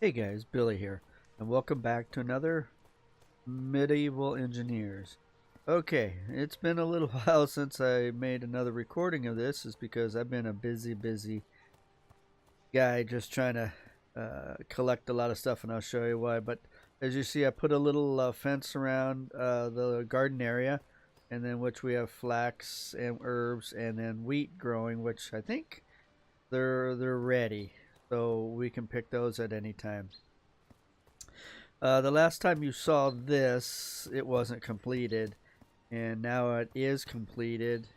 Hey guys, Billy here, and welcome back to another Medieval Engineers. Okay, it's been a little while since I made another recording of this, is because I've been a busy guy just trying to collect a lot of stuff, and I'll show you why. But as you see, I put a little fence around the garden area, and then which we have flax and herbs, and then wheat growing, which I think they're ready, so we can pick those at any time. The last time you saw this, it wasn't completed, and now it is completed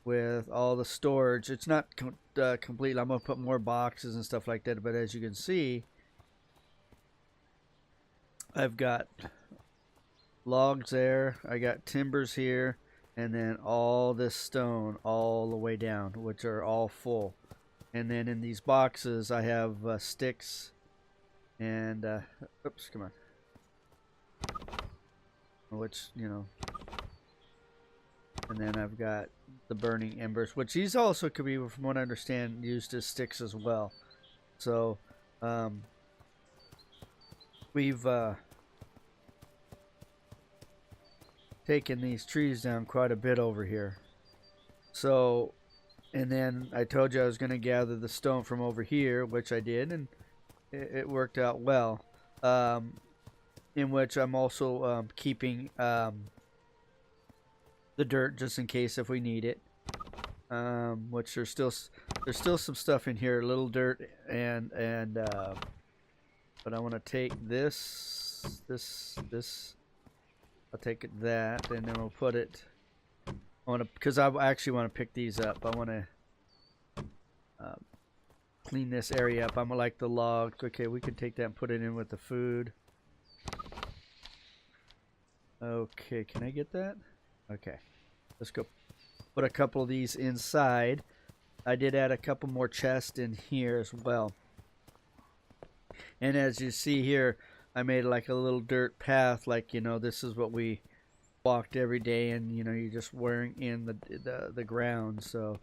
with all the storage. It's not complete. I'm going to put more boxes and stuff like that, but as you can see, I've got logs there, I got timbers here, and then all this stone all the way down, which are all full. And then in these boxes, I have sticks and, oops, come on. Which, and then I've got the burning embers, which these also could be, from what I understand, used as sticks as well. So we've taken these trees down quite a bit over here. So, and then I told you I was going to gather the stone from over here, which I did, and it worked out well. In which I'm also keeping the dirt just in case if we need it. Which there's still some stuff in here, a little dirt, and but I want to take this. I'll take that, and then we'll put it. Because I actually want to pick these up. I want to clean this area up. I'm gonna like the logs. Okay, we can take that and put it in with the food. Okay, can I get that? Okay, let's go put a couple of these inside. I did add a couple more chests in here as well. And as you see here, I made like a little dirt path, like, this is what we walked every day, and you're just wearing in the ground. So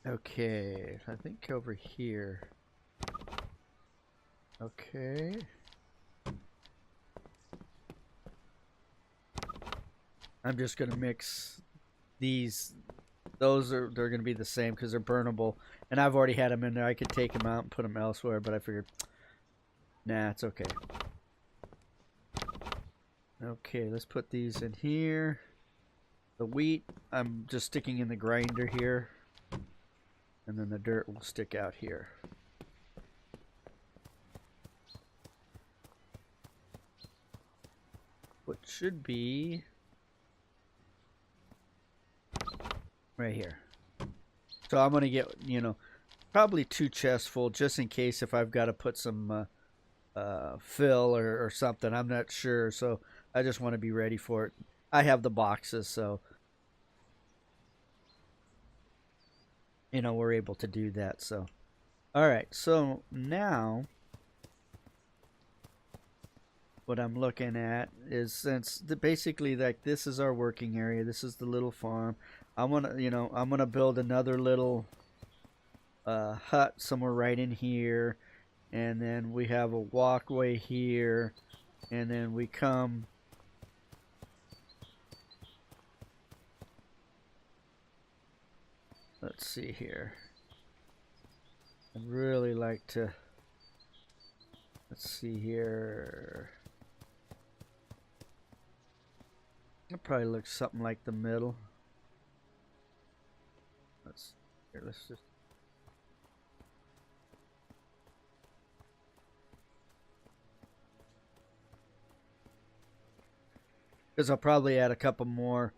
okay, I think over here. Okay. I'm just gonna mix these. They're gonna be the same because they're burnable, and I've already had them in there. I could take them out and put them elsewhere, but I figured, nah, it's okay. Okay, let's put these in here. The wheat, I'm just sticking in the grinder here, and then the dirt will stick out here. What should be right here. So I'm gonna get, probably 2 chests full, just in case if I've got to put some fill or something. I'm not sure, so I just want to be ready for it. I have the boxes, so we're able to do that. So all right, so now what I'm looking at is, since basically, like, this is our working area, this is the little farm. I'm gonna build another little hut somewhere right in here, and then we have a walkway here, and then we come let's see here. I'd really like to, let's see here. It probably looks something like the middle. Let's just, because I'll probably add a couple more,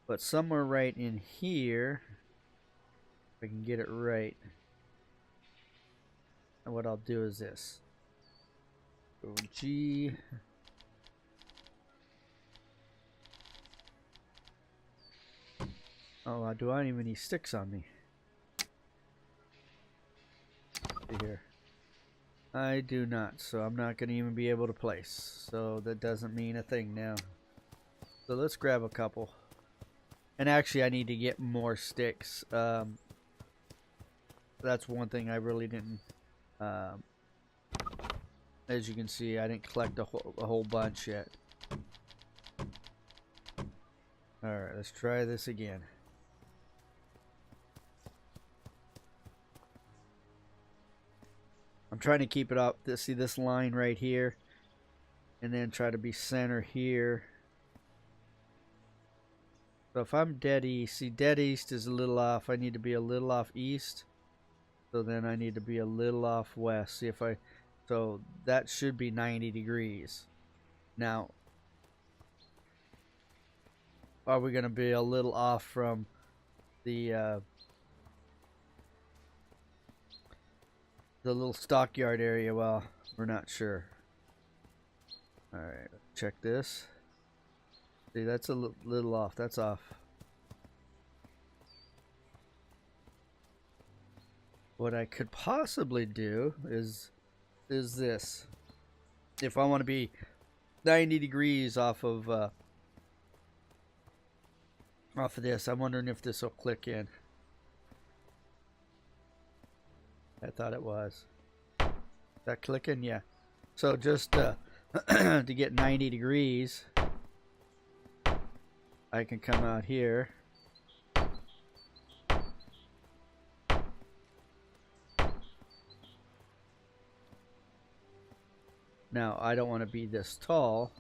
but somewhere right in here, if I can get it right. And what I'll do is this. Go G. Oh, do I don't even need sticks on me? Here. I do not, so I'm not going to even be able to place. So that doesn't mean a thing now. So let's grab a couple. And actually, I need to get more sticks. That's one thing I really didn't Um, as you can see, I didn't collect a whole bunch yet. Alright, let's try this again. I'm trying to keep it up. See this line right here? And then try to be center here. So if I'm dead east, see dead east is a little off. I need to be a little off east. So then I need to be a little off west. See if I, so that should be 90 degrees. Now, are we going to be a little off from the little stockyard area? Well, we're not sure. Alright, check this. See, that's a little off. That's off. What I could possibly do is this. If I want to be 90 degrees off of this, I'm wondering if this will click in. I thought it was. Is that clicking? Yeah. So just to get 90 degrees, I can come out here. Now, I don't want to be this tall.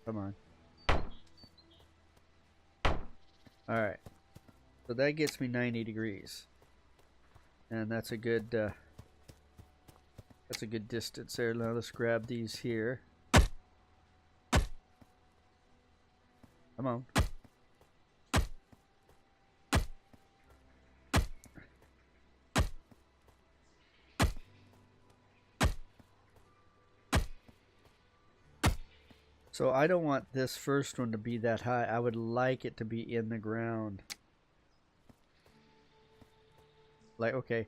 Come on. Alright. So that gets me 90 degrees. And that's a good distance there. Now let's grab these here. Come on. So I don't want this first one to be that high. I would like it to be in the ground. Like, okay.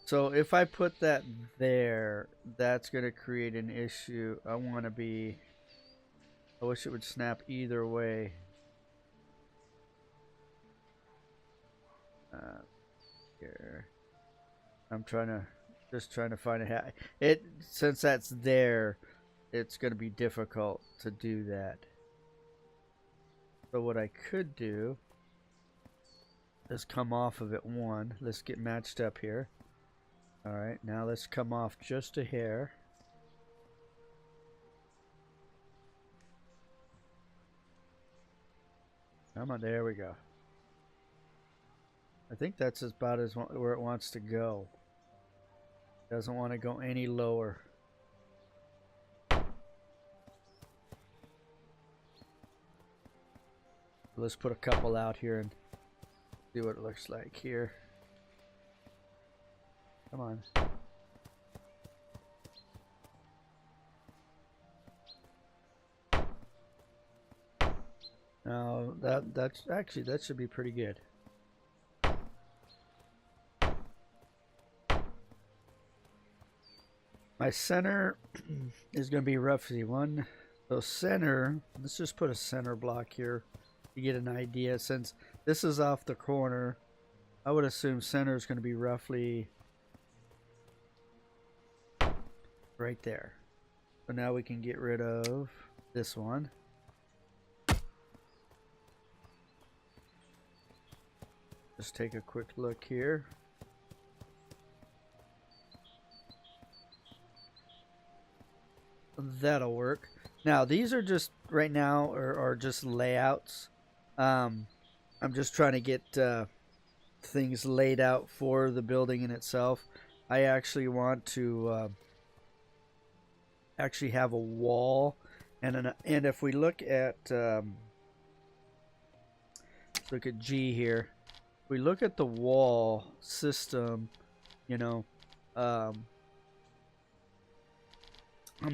So if I put that there, that's going to create an issue. I want to be... I wish it would snap either way. Here. I'm just trying to find a since that's there, it's going to be difficult to do that. So what I could do is come off of it one. Let's get matched up here. Alright, now let's come off just a hair. Come on, there we go. I think that's about as where it wants to go. Doesn't want to go any lower. Let's put a couple out here and see what it looks like here. Come on. Now that's actually, that should be pretty good. My center is going to be roughly one. So center, let's just put a center block here to get an idea. Since this is off the corner, I would assume center is going to be roughly right there. So now we can get rid of this one. Just take a quick look here. That'll work. Now these are just right now are just layouts. I'm just trying to get things laid out for the building in itself. I actually want to actually have a wall, and if we look at look at G here, if we look at the wall system, you know, I'm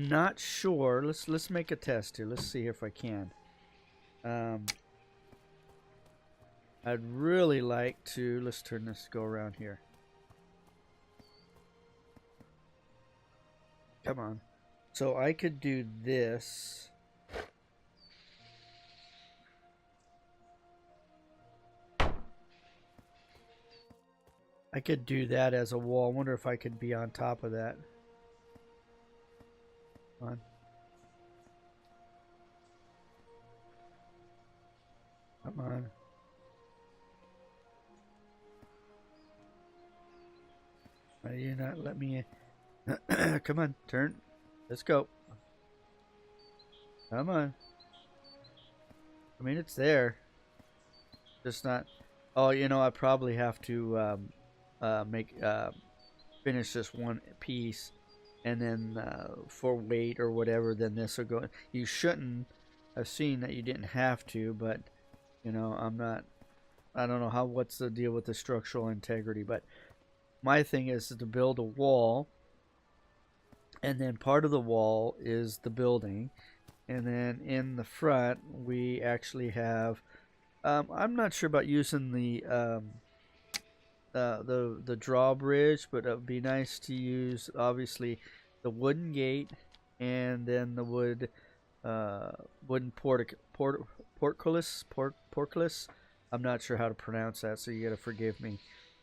not sure. Let's make a test here. Let's see if I can. I'd really like to. Let's turn this. Go around here. Come on. So I could do this. I could do that as a wall. I wonder if I could be on top of that. Come on. Come on. Why do you not let me in? Come on, turn. Let's go. Come on. I mean, it's there. Just not. Oh, you know, I probably have to finish this one piece, and then for weight or whatever, then this will go. You shouldn't have seen that you didn't have to, but you know, I'm not. I don't know what's the deal with the structural integrity, but my thing is to build a wall, and then part of the wall is the building, and then in the front we actually have. I'm not sure about using the drawbridge, but it would be nice to use obviously the wooden gate and then the wooden portcullis. I'm not sure how to pronounce that, so you gotta forgive me.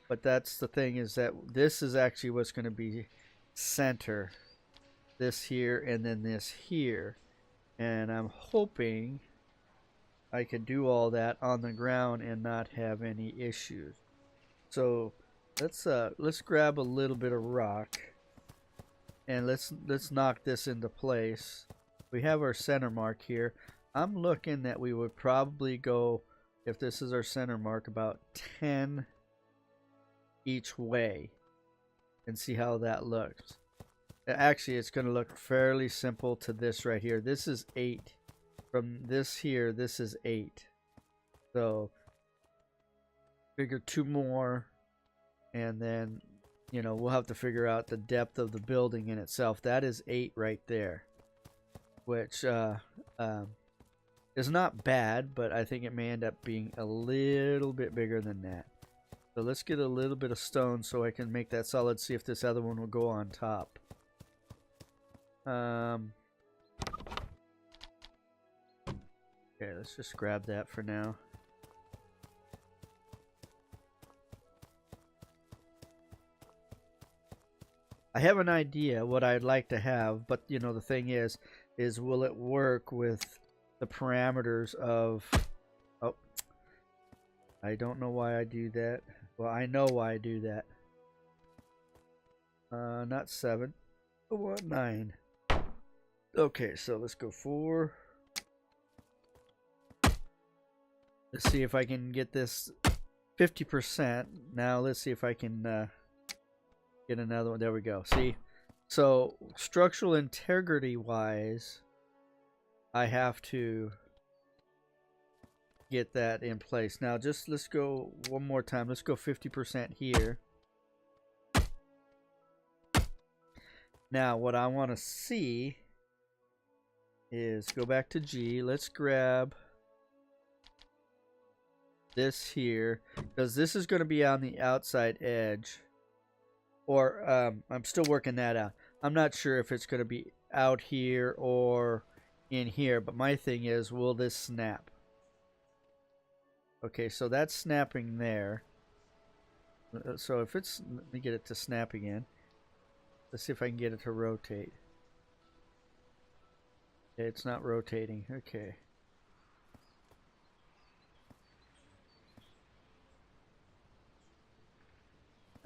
But that's the thing, is that this is actually what's going to be center. This here and then this here. And I'm hoping I can do all that on the ground and not have any issues. So let's grab a little bit of rock and let's knock this into place. We have our center mark here. I'm looking that we would probably go, if this is our center mark, about 10 each way and see how that looks. Actually, it's going to look fairly simple to this right here. This is 8. From this here, this is 8. So figure 2 more, and then, you know, we'll have to figure out the depth of the building in itself. That is 8 right there, which is not bad, but I think it may end up being a little bit bigger than that. So let's get a little bit of stone so I can make that solid, see if this other one will go on top. Okay, let's just grab that for now. I have an idea what I'd like to have, but you know, the thing is will it work with the parameters of... Oh, I don't know why I do that. Well, I know why I do that. Not 7. I want 9. Okay, so let's go 4. Let's see if I can get this 50%. Now let's see if I can get another one. There we go. See? So structural integrity wise, I have to get that in place. Now just let's go one more time. Let's go 50% here. Now what I want to see is go back to G. Let's grab this here, because this is going to be on the outside edge, or I'm still working that out. I'm not sure if it's going to be out here or in here, but my thing is, will this snap? Okay, so that's snapping there. So if it's, let me get it to snap again. Let's see if I can get it to rotate. Okay, it's not rotating. Okay.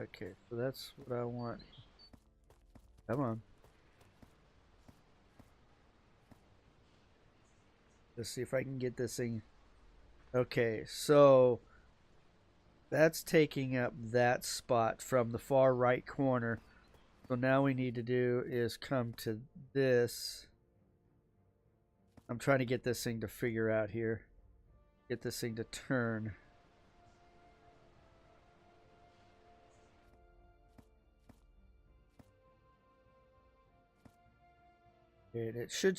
Okay, so that's what I want. Come on. Let's see if I can get this thing. Okay, so that's taking up that spot from the far right corner. So now we need to do is come to this. I'm trying to get this thing to figure out here. Get this thing to turn. Okay, it should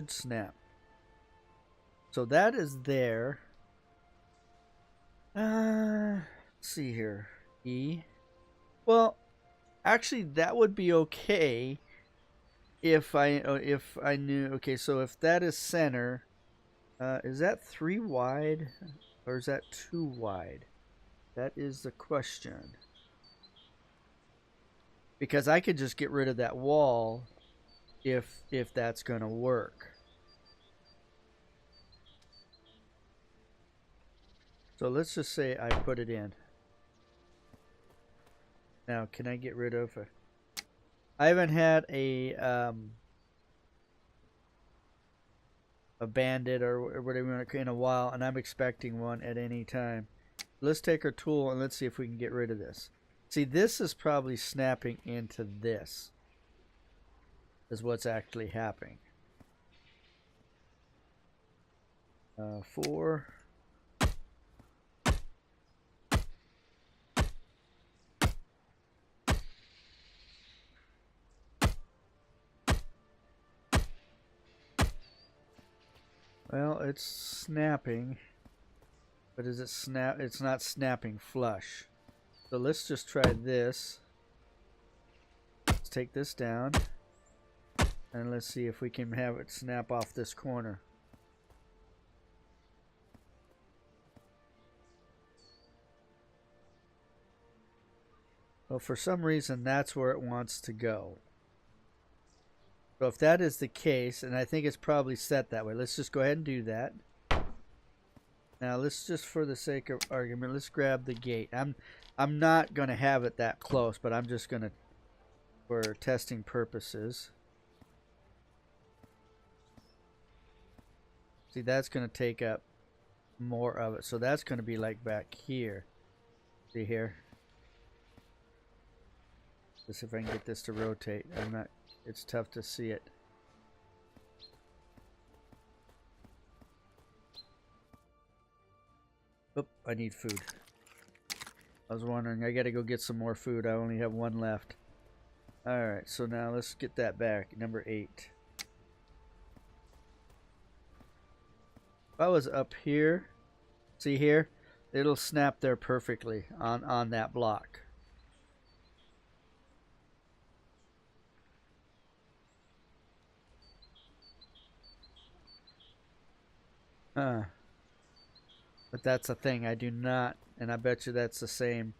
snap. So that is there. Let's see here. E. Well, actually that would be okay if I knew. Okay, so if that is center, is that 3 wide Or is that too wide? That is the question. Because I could just get rid of that wall if that's going to work. So let's just say I put it in. Now, can I get rid of... I haven't had a bandit or whatever you want to in a while, and I'm expecting one at any time. Let's take our tool and let's see if we can get rid of this. See, this is probably snapping into this. Is what's actually happening. 4. Well, it's snapping, but is it snap? It's not snapping flush. So let's just try this. Let's take this down, and let's see if we can have it snap off this corner. Well, for some reason, that's where it wants to go. So if that is the case, and I think it's probably set that way, let's just go ahead and do that. Now let's just, for the sake of argument, let's grab the gate. I'm not going to have it that close, but I'm just going to, for testing purposes. See, that's going to take up more of it. So that's going to be like back here. See here? Let's see if I can get this to rotate. It's tough to see it. Oop, I need food. I was wondering, I gotta go get some more food. I only have one left. Alright, so now let's get that back. Number 8. If I was up here, see here? It'll snap there perfectly on that block. But that's a thing. I do not, and I bet you that's the same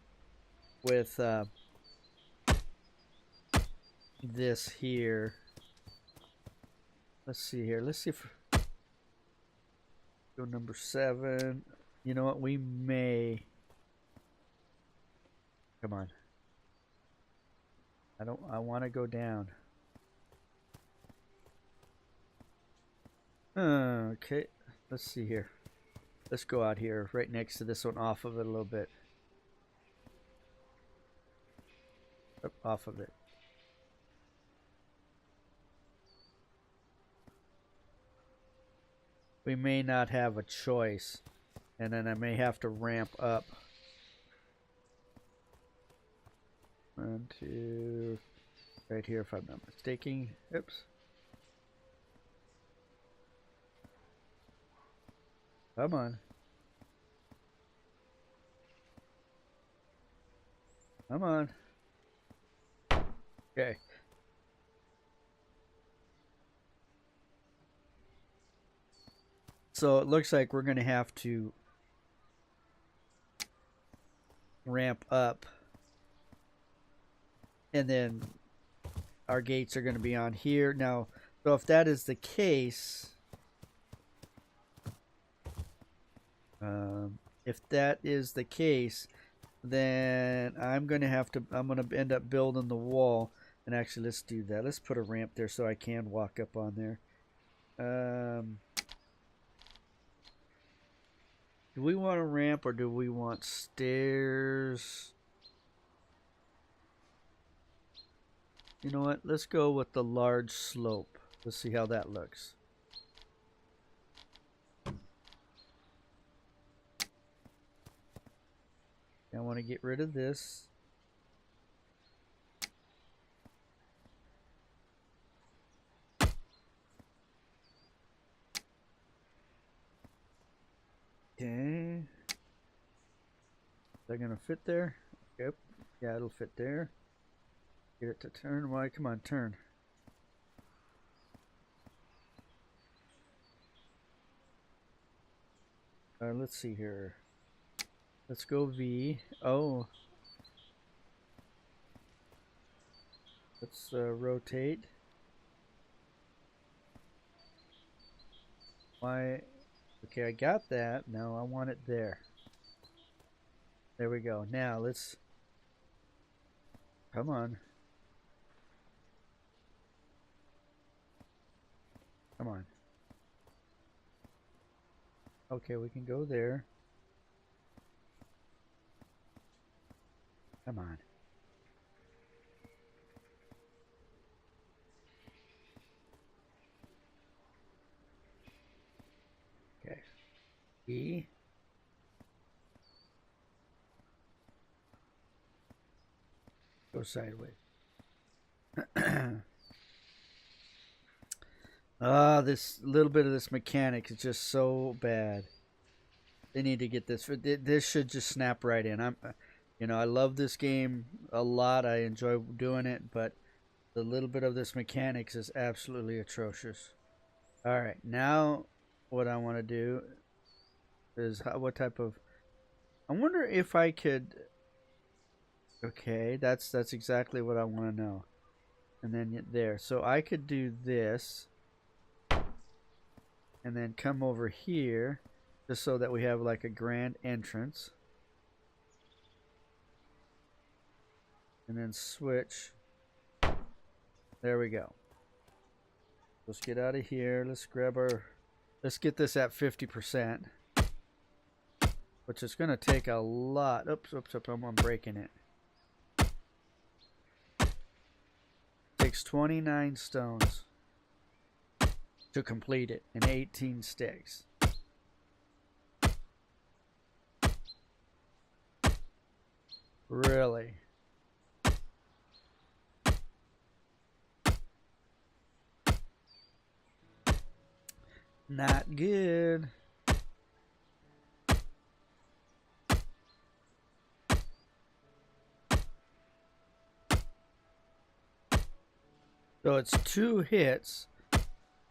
with this here. Let's see here. Let's see if go number 7. You know what? We may. Come on. I want to go down. Okay. Let's see here. Let's go out here, right next to this one, off of it a little bit. Up, off of it. We may not have a choice, and then I may have to ramp up. 1, 2, right here if I'm not mistaken. Oops. Come on. Come on. Okay. So it looks like we're going to have to ramp up. And then our gates are going to be on here. Now, so if that is the case... then I'm going to end up building the wall. And actually, let's do that. Let's put a ramp there so I can walk up on there. Do we want a ramp or do we want stairs? You know what? Let's go with the large slope. Let's see how that looks. I want to get rid of this. Okay. Is that going to fit there? Yep. Yeah, it'll fit there. Get it to turn. Why? Come on, turn. Let's see here. Let's go V. Oh. Let's rotate. Why? Okay, I got that. Now I want it there. There we go. Now let's... Come on. Come on. Okay, we can go there. Come on. Okay. E. Go sideways. This little bit of this mechanic is just so bad. They need to get this. This should just snap right in. I love this game a lot. I enjoy doing it, but the little bit of this mechanics is absolutely atrocious. All right, now what I want to do is what type of... I wonder if I could... Okay, that's exactly what I want to know. And then there. So I could do this. And then come over here. Just so that we have like a grand entrance. And then switch. There we go. Let's get out of here. Let's grab our... Let's get this at 50%. Which is going to take a lot. Oops, I'm breaking it. Takes 29 stones to complete it and 18 sticks. Really? Not good. So it's 2 hits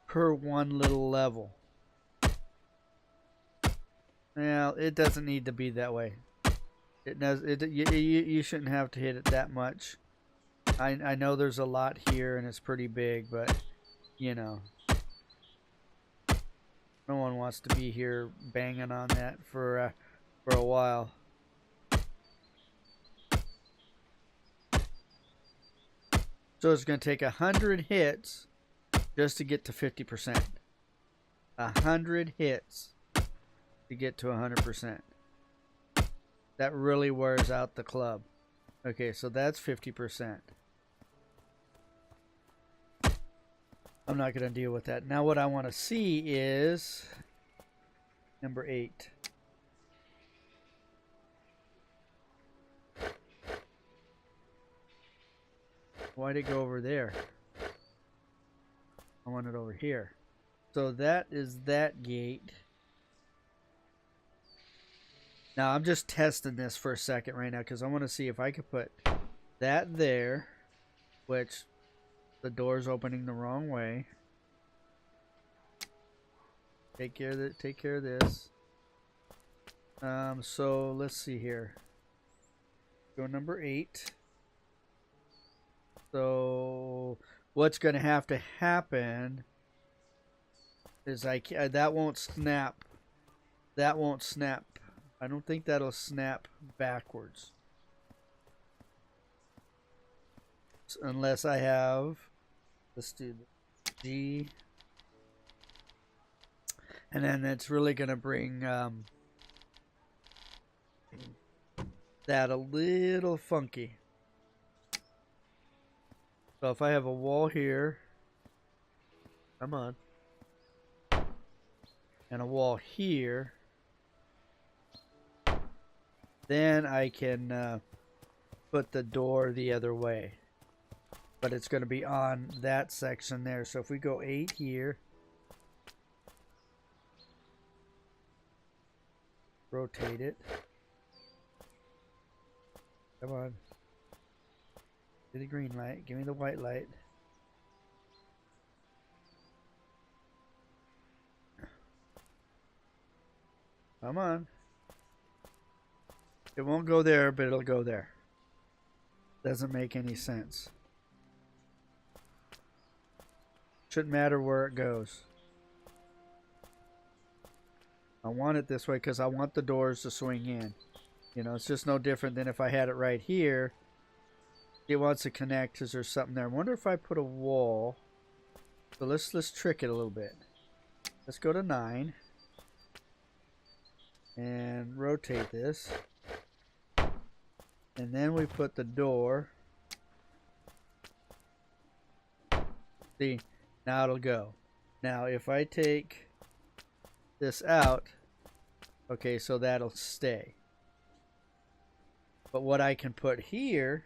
per one little level. Now, it doesn't need to be that way. It does. You shouldn't have to hit it that much. I know there's a lot here and it's pretty big, but you know, no one wants to be here banging on that for a while. So it's going to take 100 hits just to get to 50%. 100 hits to get to 100%. That really wears out the club. Okay, so that's 50%. I'm not going to deal with that. Now what I want to see is number 8. Why'd it go over there? I want it over here. So that is that gate. Now I'm just testing this for a second right now because I want to see if I could put that there, which the door's opening the wrong way. Take care of this. So let's see here. Go number 8. So what's going to have to happen is that won't snap. That won't snap. I don't think that'll snap backwards. Unless I have, let's do G. And then it's really going to bring that a little funky. So if I have a wall here, come on, and a wall here, then I can put the door the other way. But it's going to be on that section there. So if we go 8 here, rotate it. Come on. Give me the green light. Give me the white light. Come on. It won't go there, but it'll go there. Doesn't make any sense. Shouldn't matter where it goes. I want it this way because I want the doors to swing in. You know, it's just no different than if I had it right here. It wants to connect because there's something there. I wonder if I put a wall. So let's trick it a little bit. Let's go to 9. And rotate this. And then we put the door. See, now it'll go. Now if I take this out, okay, so that'll stay. But what I can put here,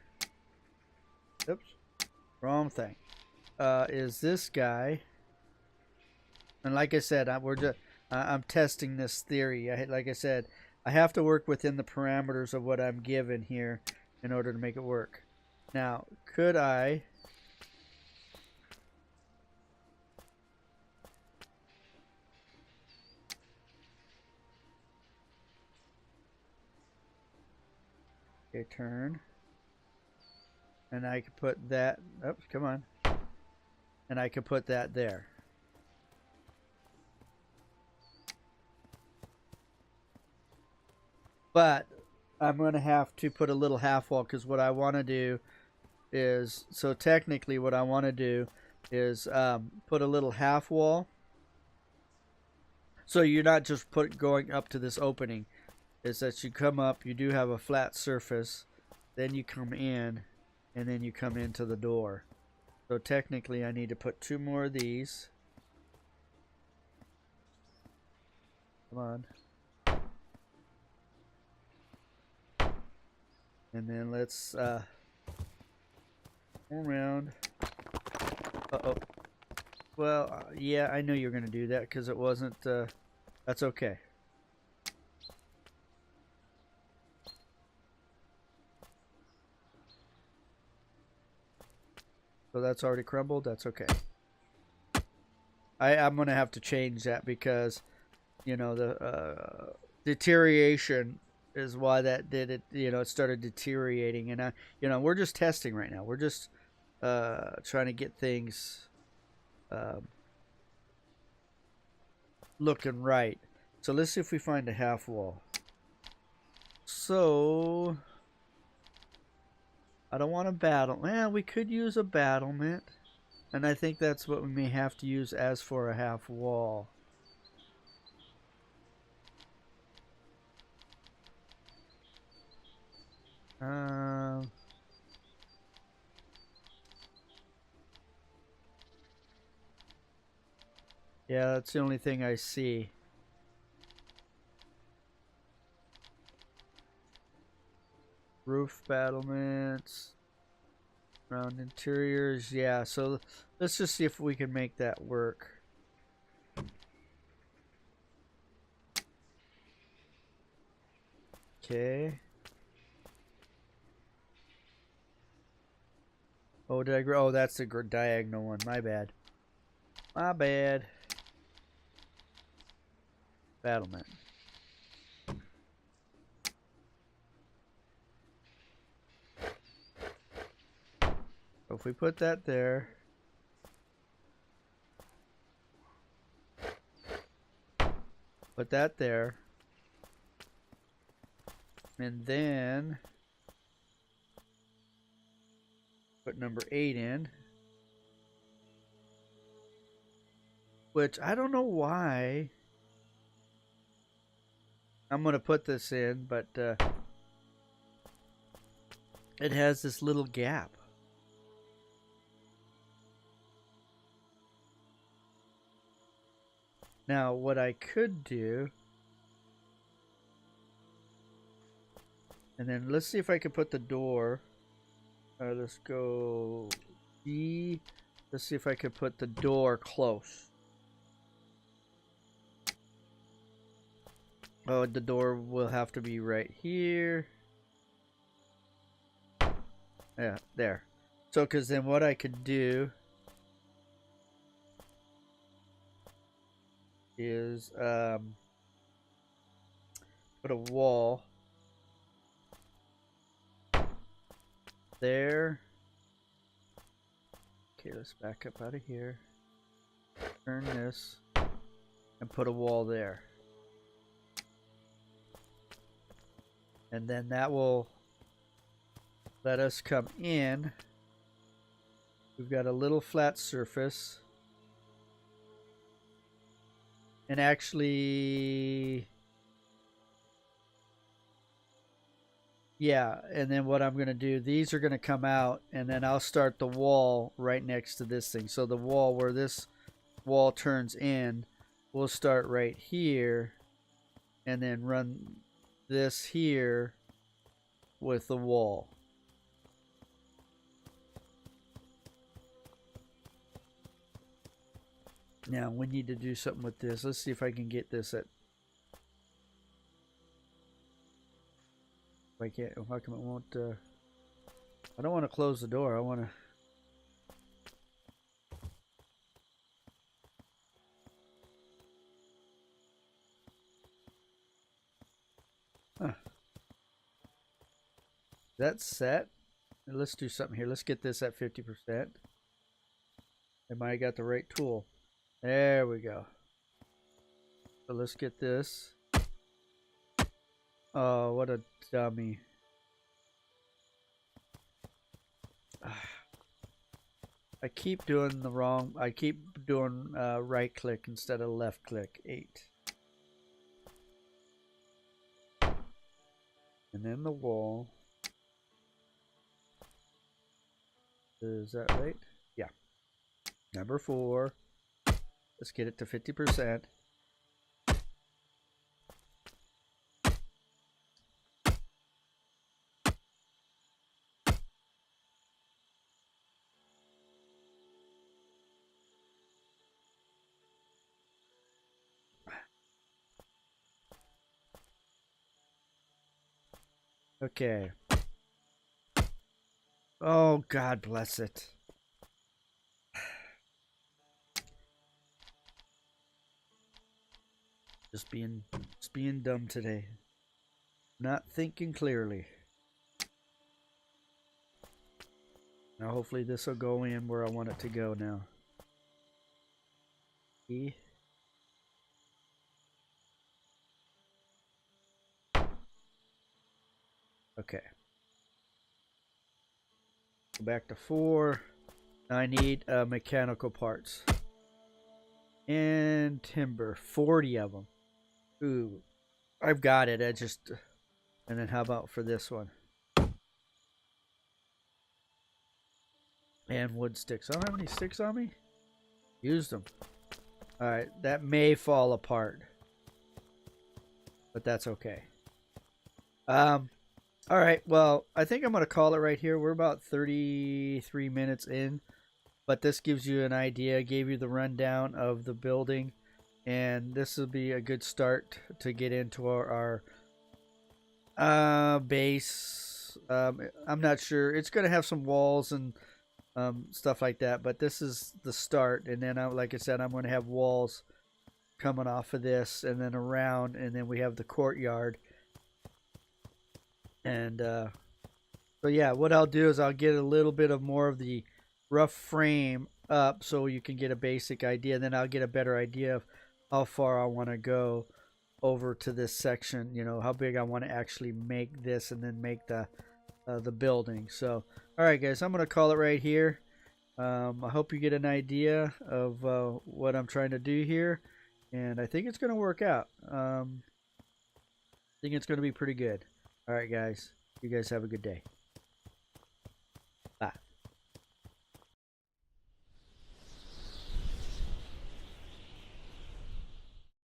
oops, wrong thing, is this guy. And like I said, I'm testing this theory. Like I said, I have to work within the parameters of what I'm given here in order to make it work. Now, could I... Okay, turn. And I could put that... Oops, come on. And I could put that there. But I'm going to have to put a little half wall because what I want to do is... So technically what I want to do is put a little half wall. So you're not just going up to this opening. Is that you come up, you do have a flat surface, then you come in, and then you come into the door. So technically I need to put 2 more of these. Come on. And then let's go around. Uh-oh. Well, yeah, I knew you were going to do that because it wasn't, that's okay. So that's already crumbled. That's okay. I'm going to have to change that because, you know, the deterioration is why that did it. You know, it started deteriorating. And, you know, we're just testing right now. We're just trying to get things looking right. So let's see if we find a half wall. So... I don't want a battle. Well, we could use a battlement. And I think that's what we may have to use as for a half wall. Yeah, that's the only thing I see. Roof battlements. Round interiors. Yeah, so let's just see if we can make that work. Okay. Oh, did I grow? Oh, that's the diagonal one. My bad. My bad. Battlement. So if we put that there. Put that there. And then put number 8 in. Which I don't know why. I'm going to put this in, but it has this little gap. Now, what I could do, and then let's see if I can put the door. Let's go B. Let's see if I could put the door close. Oh, the door will have to be right here. Yeah, there. So, because then what I could do is put a wall there. Okay, let's back up out of here. Turn this and put a wall there. And then that will let us come in. We've got a little flat surface. And actually, yeah, and then what I'm going to do, these are going to come out, and then I'll start the wall right next to this thing. So the wall where this wall turns in, we'll start right here, and then run this here with the wall. Now we need to do something with this. Let's see if I can get this at. If I can't, how come it won't? I don't want to close the door. I want to. Huh. That's set. Let's do something here. Let's get this at 50%. Am I got the right tool? There we go. So let's get this. Oh, what a dummy. I keep doing the wrong. I keep doing right click instead of left click. 8. And then the wall. Is that right? Yeah. Number 4. Let's get it to 50%. Okay. Oh, God bless it. Just being dumb today. Not thinking clearly. Now hopefully this will go in where I want it to go now. E. Okay. Go back to 4. Now I need mechanical parts. And timber. 40 of them. Ooh. I've got it. I just... And then how about for this one? And wood sticks. I don't have any sticks on me. Used them. Alright. That may fall apart. But that's okay. Alright. Well, I think I'm going to call it right here. We're about 33 minutes in. But this gives you an idea. Gave you the rundown of the building. And this will be a good start to get into our base. I'm not sure. It's going to have some walls and stuff like that, but this is the start. And then, like I said, I'm going to have walls coming off of this and then around, and then we have the courtyard. And so yeah, what I'll do is I'll get a little bit of more of the rough frame up so you can get a basic idea. Then I'll get a better idea of how far I want to go over to this section, you know, how big I want to actually make this and then make the building. So all right guys, I'm gonna call it right here. I hope you get an idea of what I'm trying to do here, and I think it's gonna work out. I think it's gonna be pretty good. All right guys, you guys have a good day.